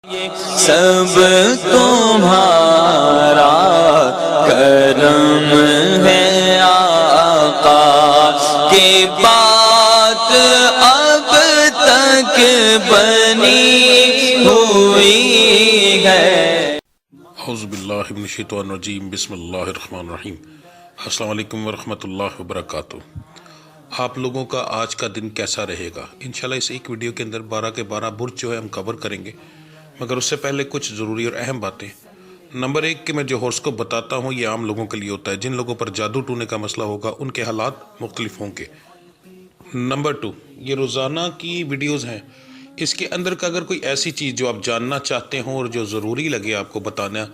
سب تمہارا کرم ہے آقا کی بات اب تک بنی ہوئی ہے۔ اعوذ باللہ من الشیطان الرجیم، بسم اللہ الرحمن الرحیم۔ السلام علیکم ورحمۃ اللہ وبرکاتہ۔ آپ لوگوں کا آج کا دن کیسا رہے گا؟ انشاءاللہ اس ایک ویڈیو کے اندر 12 کے 12 برج جو ہے ہم کور کریں گے، مگر اس سے پہلے کچھ ضروری اور اہم باتیں۔ نمبر 1 کہ میں جو ہورسکوپ بتاتا ہوں یہ عام لوگوں کے لیے ہوتا ہے، جن لوگوں پر جادو ٹونے کا مسئلہ ہوگا ان کے حالات مختلف ہوں گے۔ نمبر 2 یہ روزانہ کی ویڈیوز ہیں، اس کے اندر کا اگر کوئی ایسی چیز جو آپ جاننا چاہتے ہوں اور جو ضروری لگے آپ کو بتانا،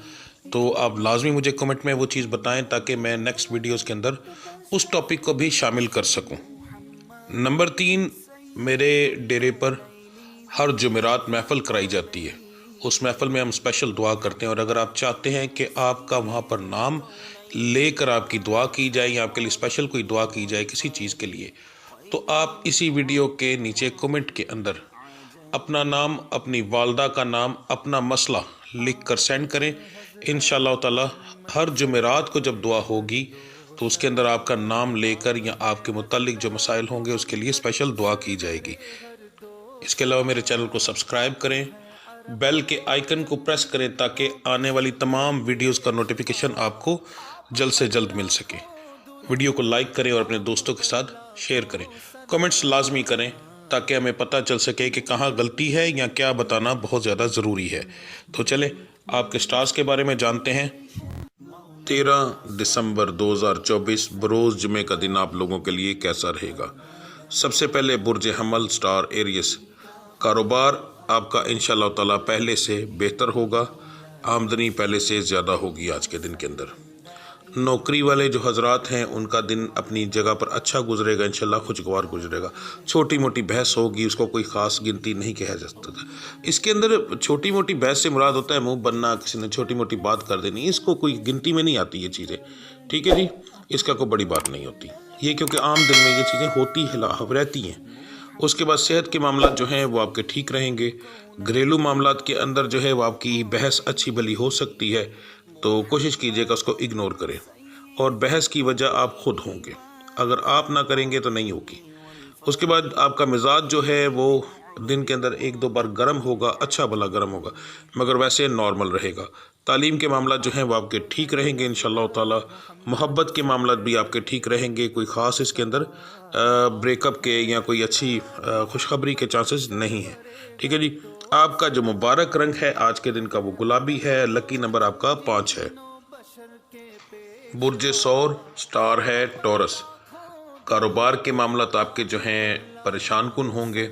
تو آپ لازمی مجھے کمنٹ میں وہ چیز بتائیں تاکہ میں نیکسٹ ویڈیوز کے اندر اس ٹاپک کو بھی شامل کر سکوں۔ نمبر 3 میرے ڈیرے پر ہر جمعرات محفل کرائی جاتی ہے، اس محفل میں ہم اسپیشل دعا کرتے ہیں، اور اگر آپ چاہتے ہیں کہ آپ کا وہاں پر نام لے کر آپ کی دعا کی جائے یا آپ کے لیے اسپیشل کوئی دعا کی جائے کسی چیز کے لیے، تو آپ اسی ویڈیو کے نیچے کمنٹ کے اندر اپنا نام، اپنی والدہ کا نام، اپنا مسئلہ لکھ کر سینڈ کریں۔ انشاءاللہ تعالی ہر جمعرات کو جب دعا ہوگی تو اس کے اندر آپ کا نام لے کر یا آپ کے متعلق جو مسائل ہوں گے اس کے لیے اسپیشل دعا کی جائے گی۔ اس کے علاوہ میرے چینل کو سبسکرائب کریں، بیل کے آئیکن کو پریس کریں تاکہ آنے والی تمام ویڈیوز کا نوٹیفیکیشن آپ کو جلد سے جلد مل سکے۔ ویڈیو کو لائک کریں اور اپنے دوستوں کے ساتھ شیئر کریں۔ کمنٹس لازمی کریں تاکہ ہمیں پتہ چل سکے کہ کہاں غلطی ہے یا کیا بتانا بہت زیادہ ضروری ہے۔ تو چلیں آپ کے سٹارز کے بارے میں جانتے ہیں۔ 13 دسمبر 2024 بروز جمعے کا دن آپ لوگوں کے لیے کیسا رہے گا؟ سب سے پہلے برج حمل سٹار ایریس، کاروبار آپ کا انشاءاللہ تعالی پہلے سے بہتر ہوگا، آمدنی پہلے سے زیادہ ہوگی آج کے دن کے اندر۔ نوکری والے جو حضرات ہیں ان کا دن اپنی جگہ پر اچھا گزرے گا، انشاءاللہ خوشگوار گزرے گا۔ چھوٹی موٹی بحث ہوگی، اس کو کوئی خاص گنتی نہیں کہا جا سکتا۔ اس کے اندر چھوٹی موٹی بحث سے مراد ہوتا ہے منہ بننا، کسی نے چھوٹی موٹی بات کر دینی، اس کو کوئی گنتی میں نہیں آتی یہ چیزیں، ٹھیک ہے جی، اس کا کوئی بڑی بات نہیں ہوتی یہ، کیونکہ عام دن میں یہ چیزیں ہوتی رہتی ہیں۔ اس کے بعد صحت کے معاملات جو ہیں وہ آپ کے ٹھیک رہیں گے۔ گھریلو معاملات کے اندر جو ہے وہ آپ کی بحث اچھی بھلی ہو سکتی ہے، تو کوشش کیجیے گا اس کو اگنور کریں، اور بحث کی وجہ آپ خود ہوں گے، اگر آپ نہ کریں گے تو نہیں ہوگی۔ اس کے بعد آپ کا مزاج جو ہے وہ دن کے اندر 1-2 بار گرم ہوگا، اچھا بھلا گرم ہوگا، مگر ویسے نارمل رہے گا۔ تعلیم کے معاملات جو ہیں وہ آپ کے ٹھیک رہیں گے انشاءاللہ تعالی۔ محبت کے معاملات بھی آپ کے ٹھیک رہیں گے، کوئی خاص اس کے اندر بریک اپ کے یا کوئی اچھی خوشخبری کے چانسز نہیں ہیں، ٹھیک ہے جی۔ آپ کا جو مبارک رنگ ہے آج کے دن کا وہ گلابی ہے، لکی نمبر آپ کا 5 ہے۔ برج ثور سٹار ہے ٹورس، کاروبار کے معاملات آپ کے جو ہیں پریشان کن ہوں گے،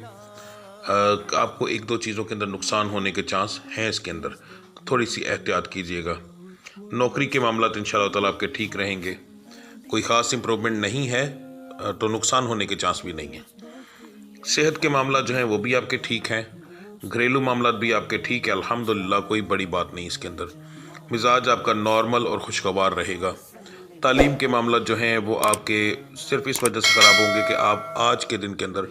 آپ کو 1-2 چیزوں کے اندر نقصان ہونے کے چانس ہیں، اس کے اندر تھوڑی سی احتیاط کیجیے گا۔ نوکری کے معاملات انشاءاللہ تعالیٰ آپ کے ٹھیک رہیں گے، کوئی خاص امپرومنٹ نہیں ہے تو نقصان ہونے کے چانس بھی نہیں ہیں۔ صحت کے معاملات جو ہیں وہ بھی آپ کے ٹھیک ہیں، گھریلو معاملات بھی آپ کے ٹھیک ہے الحمدللہ، کوئی بڑی بات نہیں اس کے اندر۔ مزاج آپ کا نارمل اور خوشگوار رہے گا۔ تعلیم کے معاملات جو ہیں وہ آپ کے صرف اس وجہ سے خراب ہوں گے کہ آپ آج کے دن کے اندر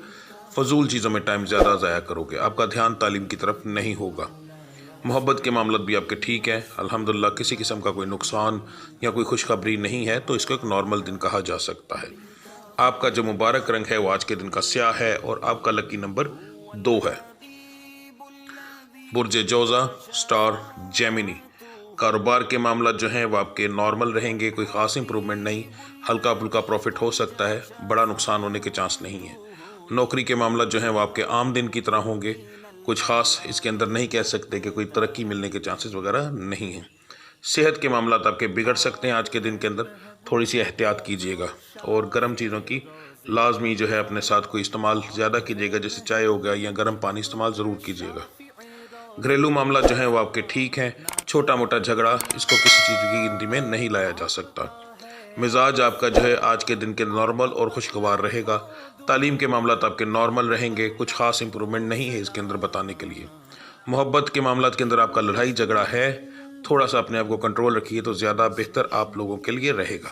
فضول چیزوں میں ٹائم زیادہ ضائع کرو گے، آپ کا دھیان تعلیم کی طرف نہیں ہوگا۔ محبت کے معاملات بھی آپ کے ٹھیک ہیں الحمدللہ، کسی قسم کا کوئی نقصان یا کوئی خوشخبری نہیں ہے، تو اس کو ایک نارمل دن کہا جا سکتا ہے۔ آپ کا جو مبارک رنگ ہے وہ آج کے دن کا سیاہ ہے، اور آپ کا لکی نمبر 2 ہے۔ برج جوزا سٹار جیمنی، کاروبار کے معاملات جو ہیں وہ آپ کے نارمل رہیں گے، کوئی خاص امپرومنٹ نہیں، ہلکا پھلکا پروفٹ ہو سکتا ہے، بڑا نقصان ہونے کے چانس نہیں ہے۔ نوکری کے معاملات جو ہیں وہ آپ کے عام دن کی طرح ہوں گے، کچھ خاص اس کے اندر نہیں کہہ سکتے کہ کوئی ترقی ملنے کے چانسز وغیرہ نہیں ہیں۔ صحت کے معاملات آپ کے بگڑ سکتے ہیں آج کے دن کے اندر، تھوڑی سی احتیاط کیجیے گا، اور گرم چیزوں کی لازمی جو ہے اپنے ساتھ کوئی استعمال زیادہ کیجیے گا، جیسے چائے ہو گیا یا گرم پانی استعمال ضرور کیجیے گا۔ گھریلو معاملات جو ہیں وہ آپ کے ٹھیک ہیں، چھوٹا موٹا جھگڑا اس کو کسی چیز کی گنتی میں نہیں لایا جا سکتا۔ مزاج آپ کا جو ہے آج کے دن کے نارمل اور خوشگوار رہے گا۔ تعلیم کے معاملات آپ کے نارمل رہیں گے، کچھ خاص امپرومنٹ نہیں ہے اس کے اندر بتانے کے لیے۔ محبت کے معاملات کے اندر آپ کا لڑائی جھگڑا ہے، تھوڑا سا اپنے آپ کو کنٹرول رکھیے تو زیادہ بہتر آپ لوگوں کے لیے رہے گا۔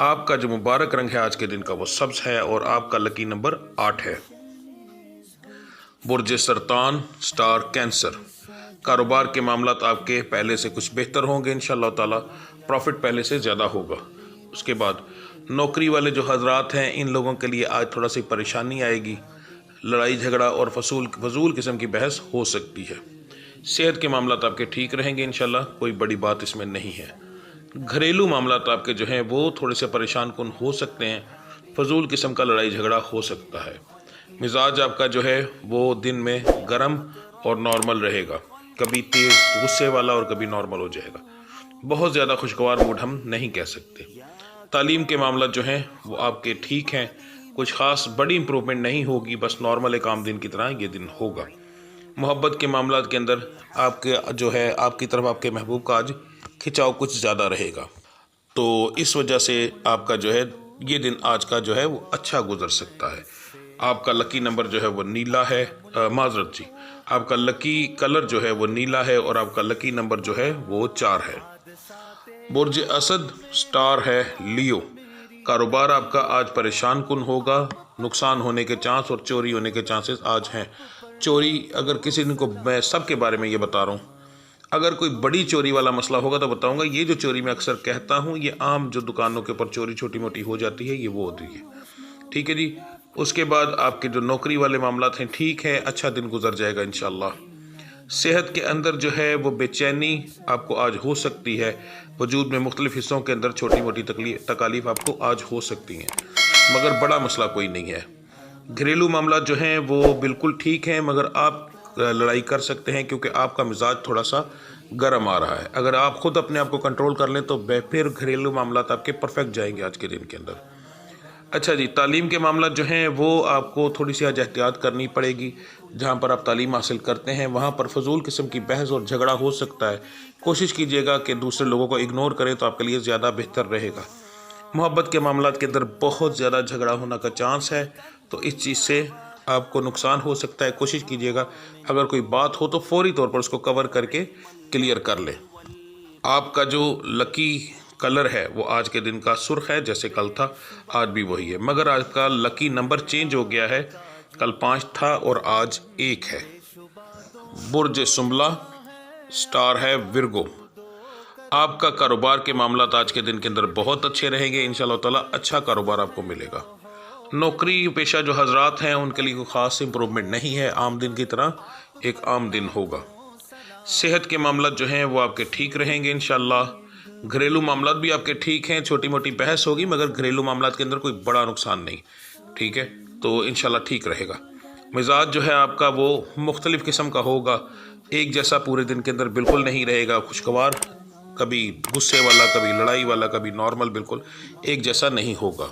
آپ کا جو مبارک رنگ ہے آج کے دن کا وہ سبز ہے، اور آپ کا لکی نمبر 8 ہے۔ برج سرطان سٹار کینسر، कारोबार के मामलात आपके पहले से कुछ बेहतर होंगे इंशाअल्लाह ताला, प्रॉफिट पहले से ज़्यादा होगा। उसके बाद नौकरी वाले जो हजरात हैं, इन लोगों के लिए आज थोड़ा सी परेशानी आएगी, लड़ाई झगड़ा और फजूल किस्म की बहस हो सकती है। सेहत के मामलात आपके ठीक रहेंगे इंशाल्लाह, कोई बड़ी बात इसमें नहीं है। घरेलू मामलात आपके जो हैं वो थोड़े से परेशान कुन हो सकते हैं, फजूल किस्म का लड़ाई झगड़ा हो सकता है। मिजाज आपका जो है वो दिन में गर्म और नॉर्मल रहेगा, कभी तेज़ गुस्से वाला और कभी नॉर्मल हो जाएगा। बहुत ज़्यादा खुशगवार मूड हम नहीं कह सकते। तालीम के मामला जो हैं वो आपके ठीक हैं, कुछ ख़ास बड़ी इम्प्रूवमेंट नहीं होगी, बस नॉर्मल एक आम दिन की तरह ये दिन होगा। मोहब्बत के मामला के अंदर आपके जो है आपकी तरफ आपके महबूब का आज खिंचाव कुछ ज़्यादा रहेगा, तो इस वजह से आपका जो है ये दिन आज का जो है वो अच्छा गुजर सकता है। आपका लकी नंबर जो है वो नीला है, माजरत जी, आपका लकी कलर जो है वो नीला है और आपका लकी नंबर जो है वो 4 है। बुर्ज असद स्टार है लियो। कारोबार आपका आज परेशान कुन होगा, नुकसान होने के चांस और चोरी होने के चांसेस आज हैं। चोरी अगर किसी दिन को, मैं सब के बारे में ये बता रहा हूँ, अगर कोई बड़ी चोरी वाला मसला होगा तो बताऊंगा। ये जो चोरी मैं अक्सर कहता हूँ, ये आम जो दुकानों के ऊपर चोरी छोटी मोटी हो जाती है, ये वो होती है। ठीक है जी। उसके बाद आपके जो नौकरी वाले मामला हैं ठीक है, अच्छा दिन गुजर जाएगा इंशाल्लाह। सेहत के अंदर जो है वो बेचैनी आपको आज हो सकती है, वजूद में मुख्तलिफ हिस्सों के अंदर छोटी मोटी तकालीफ आपको आज हो सकती हैं, मगर बड़ा मसला कोई नहीं है। घरेलू मामला जो हैं वो बिल्कुल ठीक हैं, मगर आप लड़ाई कर सकते हैं क्योंकि आपका मिजाज थोड़ा सा गर्म आ रहा है। अगर आप खुद अपने आप को कंट्रोल कर लें तो फिर घरेलू मामला आपके परफेक्ट जाएंगे आज के दिन के अंदर। अच्छा जी, तालीम के मामला जो हैं वो आपको थोड़ी सी आज एहतियात करनी पड़ेगी। जहाँ पर आप तालीम हासिल करते हैं वहाँ पर फजूल किस्म की बहस और झगड़ा हो सकता है। कोशिश कीजिएगा कि दूसरे लोगों को इग्नोर करें तो आपके लिए ज़्यादा बेहतर रहेगा। मोहब्बत के मामला के अंदर बहुत ज़्यादा झगड़ा होने का चांस है, तो इस चीज़ से आपको नुकसान हो सकता है। कोशिश कीजिएगा अगर कोई बात हो तो फौरी तौर पर उसको कवर करके क्लियर कर लें। आपका जो लकी कलर है वो आज के दिन का सुर्ख है, जैसे कल था आज भी वही है, मगर आज का लकी नंबर चेंज हो गया है, कल 5 था और आज 1 है। बुर्ज सुम्बला स्टार है विरगो। आपका कारोबार के मामला आज के दिन के अंदर बहुत अच्छे रहेंगे इंशाअल्लाह ताला, अच्छा कारोबार आपको मिलेगा। नौकरी पेशा जो हजरात हैं उनके लिए कोई ख़ास इम्प्रूवमेंट नहीं है, आम दिन की तरह एक आम दिन होगा। सेहत के मामला जो हैं वो आपके ठीक रहेंगे इंशाअल्लाह। घरेलू मामला भी आपके ठीक हैं, छोटी मोटी बहस होगी मगर घरेलू मामला के अंदर कोई बड़ा नुकसान नहीं। ठीक है, तो इंशाल्लाह ठीक रहेगा। मिजाज जो है आपका वो मुख्तलिफ़ किस्म का होगा, एक जैसा पूरे दिन के अंदर बिल्कुल नहीं रहेगा। खुशगवार, कभी गुस्से वाला, कभी लड़ाई वाला, कभी नॉर्मल, बिल्कुल एक जैसा नहीं होगा।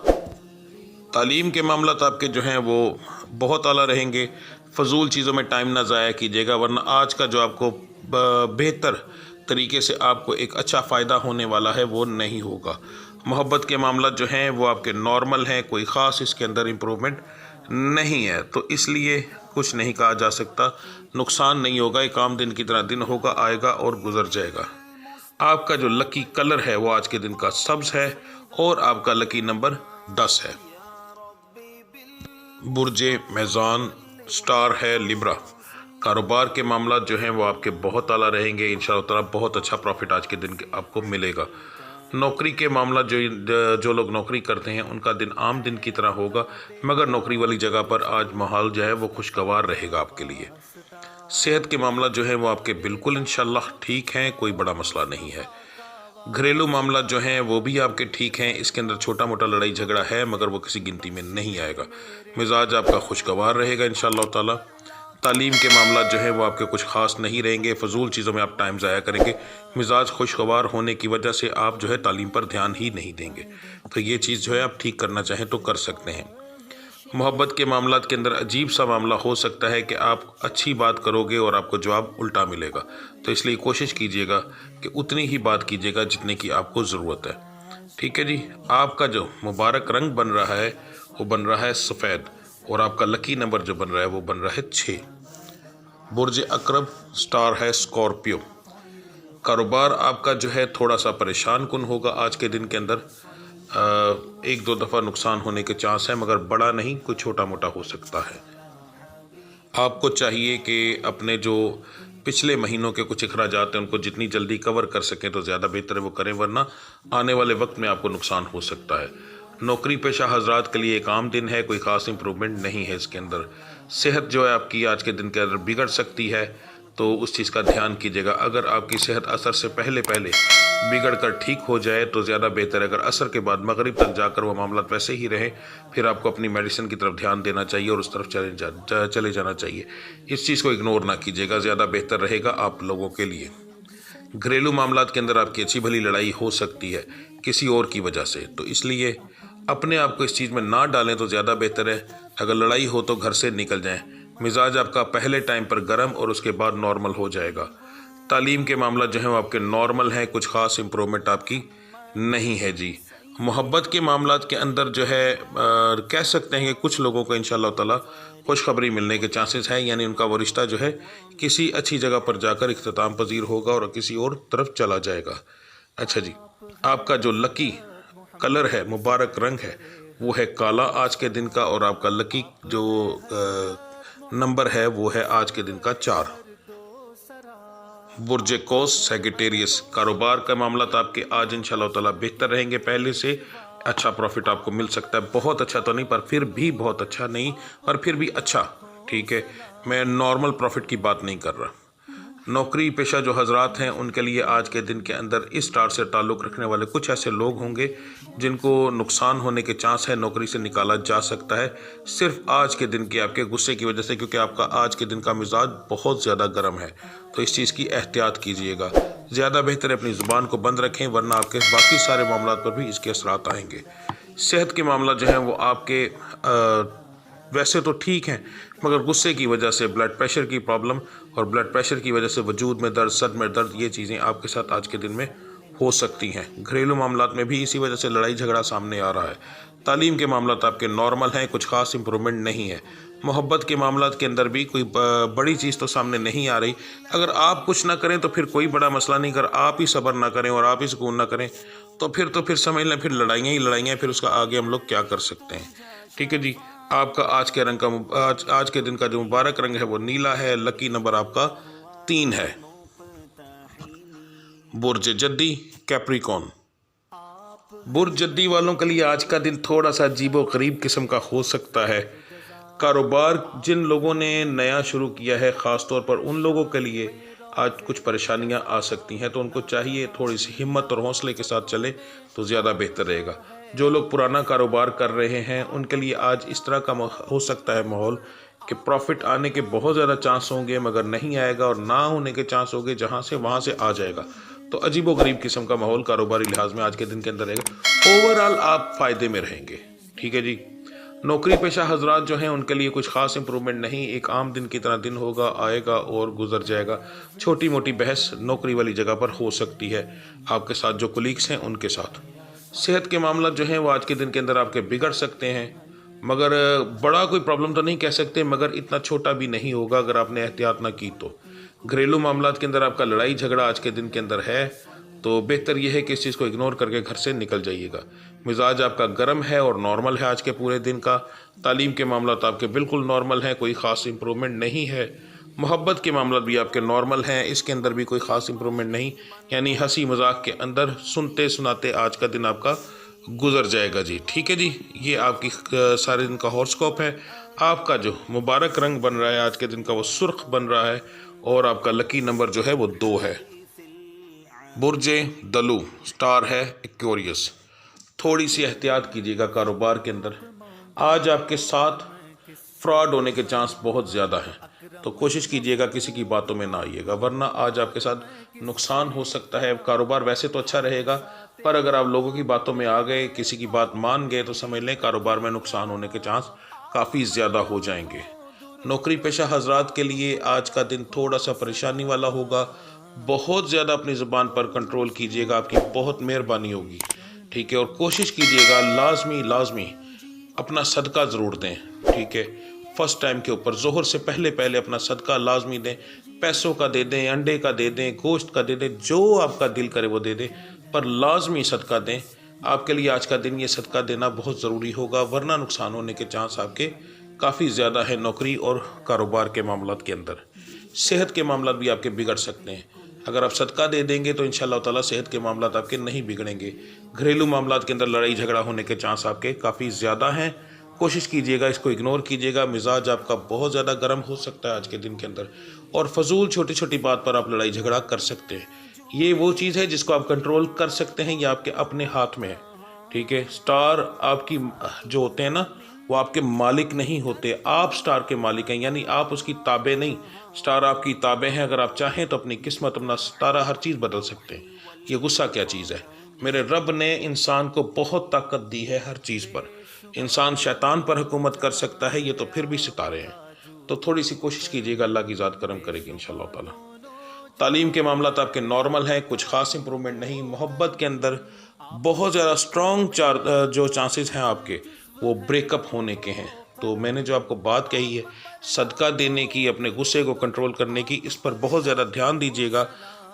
तालीम के मामला आपके जो हैं वो बहुत आला रहेंगे। फजूल चीज़ों में टाइम ना ज़ाया कीजिएगा, वरना आज का जो आपको बेहतर तरीके से आपको एक अच्छा फ़ायदा होने वाला है वो नहीं होगा। मोहब्बत के मामला जो हैं वो आपके नॉर्मल हैं, कोई ख़ास इसके अंदर इम्प्रूवमेंट नहीं है, तो इसलिए कुछ नहीं कहा जा सकता। नुकसान नहीं होगा, एक आम दिन की तरह दिन होगा, आएगा और गुजर जाएगा। आपका जो लकी कलर है वो आज के दिन का सब्ज़ है और आपका लकी नंबर 10 है। बुर्जे मैज़ान स्टार है लिब्रा। कारोबार के मामला जो हैं वो आपके बहुत आला रहेंगे इंशाअल्लाह ताला, बहुत अच्छा प्रॉफिट आज के दिन आपको मिलेगा। नौकरी के मामला जो लोग नौकरी करते हैं उनका दिन आम दिन की तरह होगा, मगर नौकरी वाली जगह पर आज माहौल जो है वो खुशगवार रहेगा आपके लिए। सेहत के मामला जो है वो आपके बिल्कुल इंशाअल्लाह ठीक हैं, कोई बड़ा मसला नहीं है। घरेलू मामला जो हैं वो भी आपके ठीक हैं, इसके अंदर छोटा मोटा लड़ाई झगड़ा है मगर वो किसी गिनती में नहीं आएगा। मिजाज आपका खुशगवार रहेगा इंशाअल्लाह ताला। तालीम के मामला जो है वो आपके कुछ ख़ास नहीं रहेंगे, फजूल चीज़ों में आप टाइम ज़ाया करेंगे। मिजाज खुशगवार होने की वजह से आप जो है तालीम पर ध्यान ही नहीं देंगे, तो ये चीज़ जो है आप ठीक करना चाहें तो कर सकते हैं। मोहब्बत के मामला के अंदर अजीब सा मामला हो सकता है कि आप अच्छी बात करोगे और आपको जवाब उल्टा मिलेगा, तो इसलिए कोशिश कीजिएगा कि उतनी ही बात कीजिएगा जितने की आपको ज़रूरत है। ठीक है जी। आपका जो मुबारक रंग बन रहा है वो बन रहा है सफ़ेद और आपका लकी नंबर जो बन रहा है वो बन रहा है 6। बुर्ज अकरब स्टार है स्कॉर्पियो। कारोबार आपका जो है थोड़ा सा परेशान कुन होगा आज के दिन के अंदर, 1-2 दफ़ा नुकसान होने के चांस है मगर बड़ा नहीं, कोई छोटा मोटा हो सकता है। आपको चाहिए कि अपने जो पिछले महीनों के कुछ अखराजात हैं उनको जितनी जल्दी कवर कर सकें तो ज़्यादा बेहतर है वो करें, वरना आने वाले वक्त में आपको नुकसान हो सकता है। नौकरी पेशा हजरात के लिए एक आम दिन है, कोई ख़ास इंप्रूवमेंट नहीं है इसके अंदर। सेहत जो है आपकी आज के दिन के अंदर बिगड़ सकती है, तो उस चीज़ का ध्यान कीजिएगा। अगर आपकी सेहत असर से पहले पहले बिगड़ कर ठीक हो जाए तो ज़्यादा बेहतर है। अगर असर के बाद मगरिब तक जाकर वो मामला वैसे ही रहे, फिर आपको अपनी मेडिसिन की तरफ ध्यान देना चाहिए और उस तरफ चले जाना चाहिए। इस चीज़ को इग्नोर ना कीजिएगा, ज़्यादा बेहतर रहेगा आप लोगों के लिए। घरेलू मामलात के अंदर आपकी अच्छी भली लड़ाई हो सकती है किसी और की वजह से, तो इसलिए अपने आप को इस चीज़ में ना डालें तो ज़्यादा बेहतर है। अगर लड़ाई हो तो घर से निकल जाएं। मिजाज आपका पहले टाइम पर गर्म और उसके बाद नॉर्मल हो जाएगा। तालीम के मामला जो है वो आपके नॉर्मल हैं, कुछ ख़ास इम्प्रूवमेंट आपकी नहीं है जी। मोहब्बत के मामलात के अंदर जो है कह सकते हैं कि कुछ लोगों को इंशाअल्लाह ताला खुशखबरी मिलने के चांसेस हैं, यानी उनका वो रिश्ता जो है किसी अच्छी जगह पर जाकर इख्तिताम पजीर होगा और किसी और तरफ चला जाएगा। अच्छा जी, आपका जो लकी कलर है, मुबारक रंग है, वो है काला आज के दिन का, और आपका लकी जो नंबर है वो है आज के दिन का 4। बुर्ज कौस सैगिटेरियस, कारोबार का मामला तो आपके आज इंशाअल्लाह ताला बेहतर रहेंगे, पहले से अच्छा प्रॉफिट आपको मिल सकता है। बहुत अच्छा तो नहीं, पर फिर भी बहुत अच्छा नहीं, पर फिर भी अच्छा, ठीक है। मैं नॉर्मल प्रॉफिट की बात नहीं कर रहा। नौकरी पेशा जो हजरात हैं उनके लिए आज के दिन के अंदर इस स्टार से ताल्लुक़ रखने वाले कुछ ऐसे लोग होंगे जिनको नुकसान होने के चांस है, नौकरी से निकाला जा सकता है सिर्फ आज के दिन के आपके गुस्से की वजह से, क्योंकि आपका आज के दिन का मिजाज बहुत ज़्यादा गर्म है। तो इस चीज़ की एहतियात कीजिएगा, ज़्यादा बेहतर है अपनी ज़ुबान को बंद रखें, वरना आपके बाकी सारे मामलों पर भी इसके असरात आएंगे। सेहत के मामला जो है वो आपके वैसे तो ठीक हैं, मगर गुस्से की वजह से ब्लड प्रेशर की प्रॉब्लम और ब्लड प्रेशर की वजह से वजूद में दर्द, सर में दर्द, ये चीज़ें आपके साथ आज के दिन में हो सकती हैं। घरेलू मामलात में भी इसी वजह से लड़ाई झगड़ा सामने आ रहा है। तालीम के मामलात आपके नॉर्मल हैं, कुछ ख़ास इंप्रूवमेंट नहीं है। मोहब्बत के मामलात के अंदर भी कोई बड़ी चीज़ तो सामने नहीं आ रही। अगर आप कुछ ना करें तो फिर कोई बड़ा मसला नहीं, कर आप ही सब्र ना करें और आप ही सुकून ना करें तो फिर समझ लें फिर लड़ाइयाँ ही लड़ाइयाँ, फिर उसका आगे हम लोग क्या कर सकते हैं। ठीक है जी, आपका आज के रंग का आज के दिन का जो मुबारक रंग है वो नीला है। लकी नंबर आपका 3 है। बुर्ज जद्दी कैप्रिकॉन, बुर्ज जद्दी वालों के लिए आज का दिन थोड़ा सा अजीबो गरीब किस्म का हो सकता है। कारोबार जिन लोगों ने नया शुरू किया है, ख़ास तौर पर उन लोगों के लिए आज कुछ परेशानियां आ सकती हैं, तो उनको चाहिए थोड़ी सी हिम्मत और हौसले के साथ चले तो ज़्यादा बेहतर रहेगा। जो लोग पुराना कारोबार कर रहे हैं उनके लिए आज इस तरह का हो सकता है माहौल कि प्रॉफिट आने के बहुत ज़्यादा चांस होंगे, मगर नहीं आएगा, और ना होने के चांस होंगे जहाँ से वहाँ से आ जाएगा। तो अजीबो गरीब किस्म का माहौल कारोबारी लिहाज में आज के दिन के अंदर रहेगा। ओवरऑल आप फ़ायदे में रहेंगे। ठीक है जी। नौकरी पेशा हजरात जो हैं उनके लिए कुछ ख़ास इंप्रूवमेंट नहीं, एक आम दिन की तरह दिन होगा, आएगा और गुजर जाएगा। छोटी मोटी बहस नौकरी वाली जगह पर हो सकती है आपके साथ, जो कुलीग्स हैं उनके साथ। सेहत के मामला जो हैं वो आज के दिन के अंदर आपके बिगड़ सकते हैं, मगर बड़ा कोई प्रॉब्लम तो नहीं कह सकते, मगर इतना छोटा भी नहीं होगा अगर आपने एहतियात ना की तो। घरेलू मामलात के अंदर आपका लड़ाई झगड़ा आज के दिन के अंदर है, तो बेहतर यह है कि इस चीज़ को इग्नोर करके घर से निकल जाइएगा। मिजाज आपका गर्म है और नॉर्मल है आज के पूरे दिन का। तालीम के मामला तो आपके बिल्कुल नॉर्मल हैं, कोई ख़ास इंप्रूवमेंट नहीं है। मोहब्बत के मामला भी आपके नॉर्मल हैं, इसके अंदर भी कोई ख़ास इंप्रूवमेंट नहीं, यानी हंसी मजाक के अंदर सुनते सुनाते आज का दिन आपका गुजर जाएगा जी। ठीक है जी, ये आपकी सारे दिन का हॉरोस्कोप है। आपका जो मुबारक रंग बन रहा है आज के दिन का वो सुर्ख बन रहा है, और आपका लकी नंबर जो है वो 2 है। बुर्जे दलू, स्टार है एक्वेरियस। थोड़ी सी एहतियात कीजिएगा कारोबार के अंदर। आज आपके साथ फ्रॉड होने के चांस बहुत ज़्यादा हैं, तो कोशिश कीजिएगा किसी की बातों में ना आइएगा, वरना आज आपके साथ नुकसान हो सकता है। कारोबार वैसे तो अच्छा रहेगा, पर अगर आप लोगों की बातों में आ गए, किसी की बात मान गए, तो समझ लें कारोबार में नुकसान होने के चांस काफ़ी ज़्यादा हो जाएंगे। नौकरी पेशा हजरात के लिए आज का दिन थोड़ा सा परेशानी वाला होगा। बहुत ज़्यादा अपनी ज़ुबान पर कंट्रोल कीजिएगा, आपकी बहुत मेहरबानी होगी। ठीक है, और कोशिश कीजिएगा लाजमी अपना सदका ज़रूर दें। ठीक है, फर्स्ट टाइम के ऊपर ज़ोहर से पहले अपना सदका लाजमी दें। पैसों का दे दें, अंडे का दे दें, गोश्त का दे दें, जो आपका दिल करे वो दे दें, पर लाजमी सदका दें। आपके लिए आज का दिन ये सदका देना बहुत ज़रूरी होगा, वरना नुकसान होने के चांस आपके काफ़ी ज़्यादा है नौकरी और कारोबार के मामलों के अंदर। सेहत के मामला भी आपके बिगड़ सकते हैं। अगर आप सदका दे देंगे तो इंशाअल्लाह ताला सेहत के मामला आपके नहीं बिगड़ेंगे। घरेलू मामला के अंदर लड़ाई झगड़ा होने के चांस आपके काफ़ी ज़्यादा हैं। कोशिश कीजिएगा, इसको इग्नोर कीजिएगा। मिजाज आपका बहुत ज़्यादा गर्म हो सकता है आज के दिन के अंदर, और फजूल छोटी छोटी बात पर आप लड़ाई झगड़ा कर सकते हैं। ये वो चीज़ है जिसको आप कंट्रोल कर सकते हैं, ये आपके अपने हाथ में है। ठीक है, स्टार आपकी जो होते हैं ना, वो आपके मालिक नहीं होते, आप स्टार के मालिक हैं, यानी आप उसकी ताबे नहीं, स्टार आपकी ताबे हैं। अगर आप चाहें तो अपनी किस्मत, अपना सितारा, हर चीज़ बदल सकते हैं। ये गुस्सा क्या चीज़ है? मेरे रब ने इंसान को बहुत ताकत दी है हर चीज़ पर। इंसान शैतान पर हुकूमत कर सकता है, ये तो फिर भी सितारे हैं। तो थोड़ी सी कोशिश कीजिएगा, अल्लाह की ज़ात करम करेगी इंशाअल्लाह ताला। तालीम के मामला तो आपके नॉर्मल हैं, कुछ ख़ास इंप्रूवमेंट नहीं। मोहब्बत के अंदर बहुत ज़्यादा स्ट्रॉन्ग जो चांसेस हैं आपके, वो ब्रेकअप होने के हैं। तो मैंने जो आपको बात कही है सदका देने की, अपने गुस्से को कंट्रोल करने की, इस पर बहुत ज़्यादा ध्यान दीजिएगा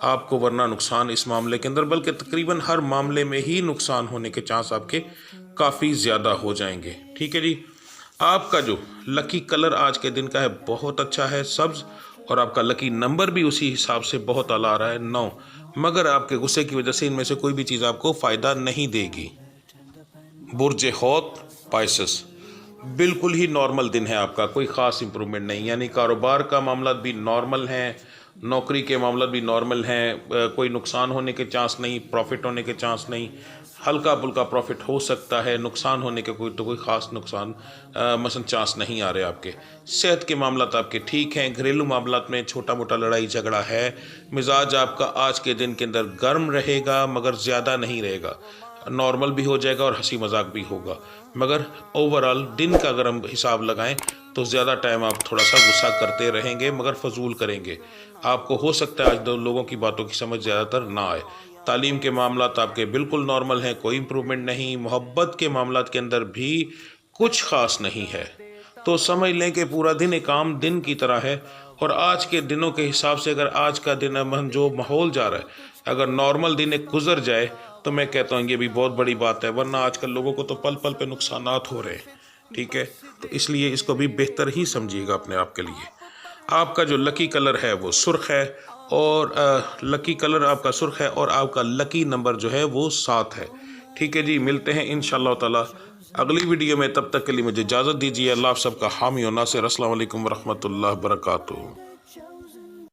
आपको, वरना नुकसान इस मामले के अंदर, बल्कि तकरीबन हर मामले में ही नुकसान होने के चांस आपके काफ़ी ज़्यादा हो जाएंगे। ठीक है जी। आपका जो लकी कलर आज के दिन का है बहुत अच्छा है, सब्ज़, और आपका लकी नंबर भी उसी हिसाब से बहुत आला आ रहा है, 9। मगर आपके गुस्से की वजह से इनमें से कोई भी चीज़ आपको फ़ायदा नहीं देगी। बुर्ज हौत पाइसेस, बिल्कुल ही नॉर्मल दिन है आपका, कोई ख़ास इंप्रूवमेंट नहीं। यानी कारोबार का मामला भी नॉर्मल है, नौकरी के मामला भी नॉर्मल हैं, कोई नुकसान होने के चांस नहीं, प्रॉफिट होने के चांस नहीं। हल्का फुल्का प्रॉफिट हो सकता है, नुकसान होने के कोई ख़ास नुकसान मसलन चांस नहीं आ रहे आपके। सेहत के मामला तो आपके ठीक हैं। घरेलू मामला में छोटा मोटा लड़ाई झगड़ा है। मिजाज आपका आज के दिन के अंदर गर्म रहेगा, मगर ज़्यादा नहीं रहेगा, नॉर्मल भी हो जाएगा और हंसी मजाक भी होगा। मगर ओवरऑल दिन का अगर हम हिसाब लगाएं तो ज़्यादा टाइम आप थोड़ा सा गुस्सा करते रहेंगे, मगर फजूल करेंगे। आपको हो सकता है आज दो लोगों की बातों की समझ ज़्यादातर ना आए। तालीम के मामला आपके बिल्कुल नॉर्मल हैं, कोई इम्प्रूवमेंट नहीं। मोहब्बत के मामला के अंदर भी कुछ ख़ास नहीं है। तो समझ लें कि पूरा दिन एक आम दिन की तरह है। और आज के दिनों के हिसाब से अगर आज का दिन जो माहौल जा रहा है, अगर नॉर्मल दिन एक गुजर जाए तो मैं कहता हूँ ये भी बहुत बड़ी बात है, वरना आजकल लोगों को तो पल पल पे नुकसानात हो रहे हैं। ठीक है, तो इसलिए इसको भी बेहतर ही समझिएगा अपने आप के लिए। आपका जो लकी कलर है वो सुर्ख है, और लकी कलर आपका सुर्ख है, और आपका लकी नंबर जो है वो 7 है। ठीक है जी, मिलते हैं इंशाअल्लाह ताला अगली वीडियो में। तब तक के लिए मुझे इजाज़त दीजिए। अल्लाह आप सबका हामी और नासिर। अस्सलाम वालेकुम वरहमतुल्लाहि वबरकातुहू।